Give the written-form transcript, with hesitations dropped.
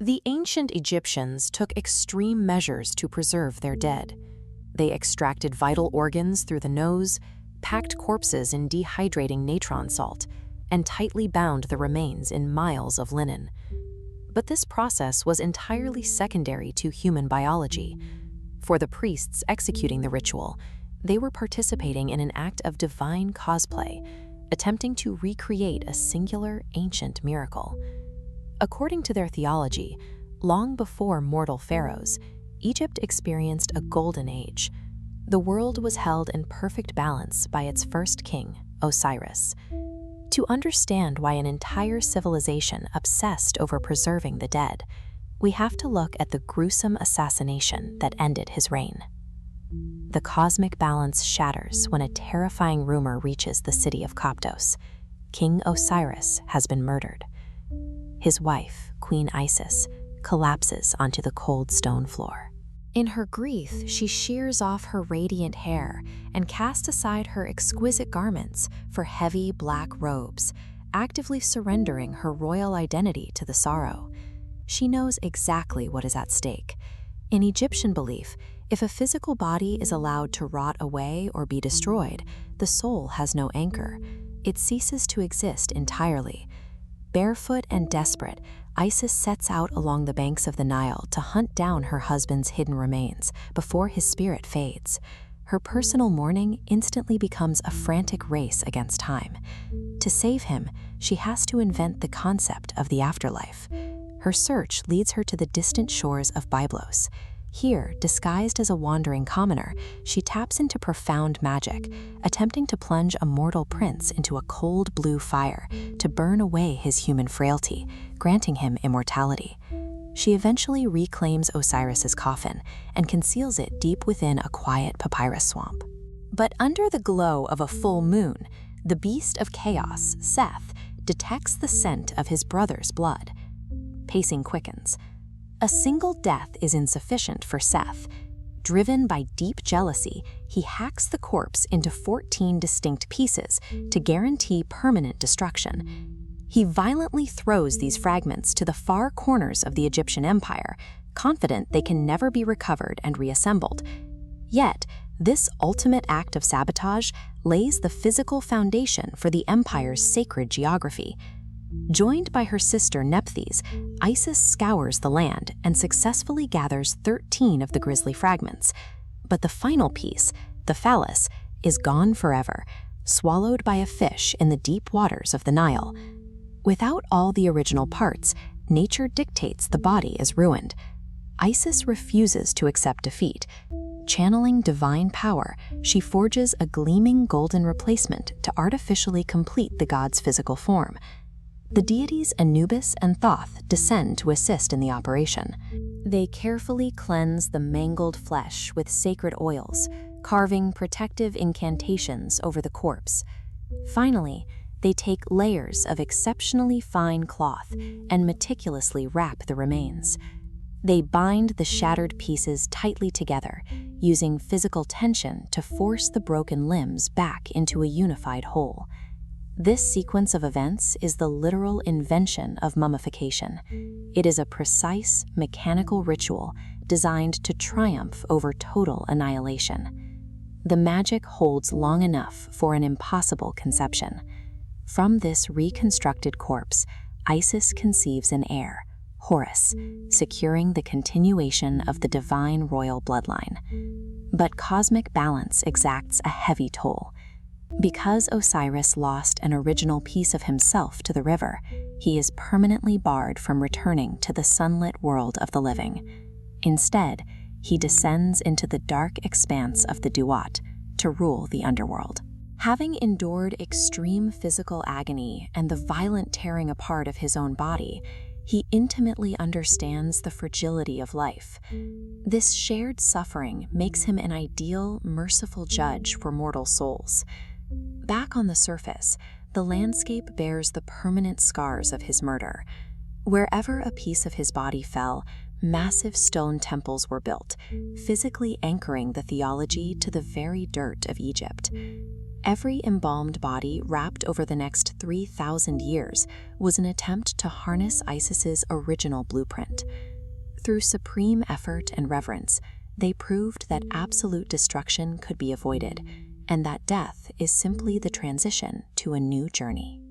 The ancient Egyptians took extreme measures to preserve their dead. They extracted vital organs through the nose, packed corpses in dehydrating natron salt, and tightly bound the remains in miles of linen. But this process was entirely secondary to human biology. For the priests executing the ritual, they were participating in an act of divine cosplay, attempting to recreate a singular ancient miracle. According to their theology, long before mortal pharaohs, Egypt experienced a golden age. The world was held in perfect balance by its first king, Osiris. To understand why an entire civilization obsessed over preserving the dead, we have to look at the gruesome assassination that ended his reign. The cosmic balance shatters when a terrifying rumor reaches the city of Coptos. King Osiris has been murdered. His wife, Queen Isis, collapses onto the cold stone floor. In her grief, she shears off her radiant hair and casts aside her exquisite garments for heavy black robes, actively surrendering her royal identity to the sorrow. She knows exactly what is at stake. In Egyptian belief, if a physical body is allowed to rot away or be destroyed, the soul has no anchor. It ceases to exist entirely. Barefoot and desperate, Isis sets out along the banks of the Nile to hunt down her husband's hidden remains before his spirit fades. Her personal mourning instantly becomes a frantic race against time. To save him, she has to invent the concept of the afterlife. Her search leads her to the distant shores of Byblos. Here, disguised as a wandering commoner, she taps into profound magic, attempting to plunge a mortal prince into a cold blue fire to burn away his human frailty, granting him immortality. She eventually reclaims Osiris's coffin and conceals it deep within a quiet papyrus swamp. But under the glow of a full moon, the beast of chaos, Seth, detects the scent of his brother's blood. Pacing quickens. A single death is insufficient for Seth. Driven by deep jealousy, he hacks the corpse into 14 distinct pieces to guarantee permanent destruction. He violently throws these fragments to the far corners of the Egyptian empire, confident they can never be recovered and reassembled. Yet, this ultimate act of sabotage lays the physical foundation for the empire's sacred geography. Joined by her sister Nephthys, Isis scours the land and successfully gathers 13 of the grisly fragments. But the final piece, the phallus, is gone forever, swallowed by a fish in the deep waters of the Nile. Without all the original parts, nature dictates the body is ruined. Isis refuses to accept defeat. Channeling divine power, she forges a gleaming golden replacement to artificially complete the god's physical form. The deities Anubis and Thoth descend to assist in the operation. They carefully cleanse the mangled flesh with sacred oils, carving protective incantations over the corpse. Finally, they take layers of exceptionally fine cloth and meticulously wrap the remains. They bind the shattered pieces tightly together, using physical tension to force the broken limbs back into a unified whole. This sequence of events is the literal invention of mummification. It is a precise, mechanical ritual designed to triumph over total annihilation. The magic holds long enough for an impossible conception. From this reconstructed corpse, Isis conceives an heir, Horus, securing the continuation of the divine royal bloodline. But cosmic balance exacts a heavy toll. Because Osiris lost an original piece of himself to the river, he is permanently barred from returning to the sunlit world of the living. Instead, he descends into the dark expanse of the Duat to rule the underworld. Having endured extreme physical agony and the violent tearing apart of his own body, he intimately understands the fragility of life. This shared suffering makes him an ideal, merciful judge for mortal souls. Back on the surface, the landscape bears the permanent scars of his murder. Wherever a piece of his body fell, massive stone temples were built, physically anchoring the theology to the very dirt of Egypt. Every embalmed body wrapped over the next 3,000 years was an attempt to harness Isis's original blueprint. Through supreme effort and reverence, they proved that absolute destruction could be avoided, and that death is simply the transition to a new journey.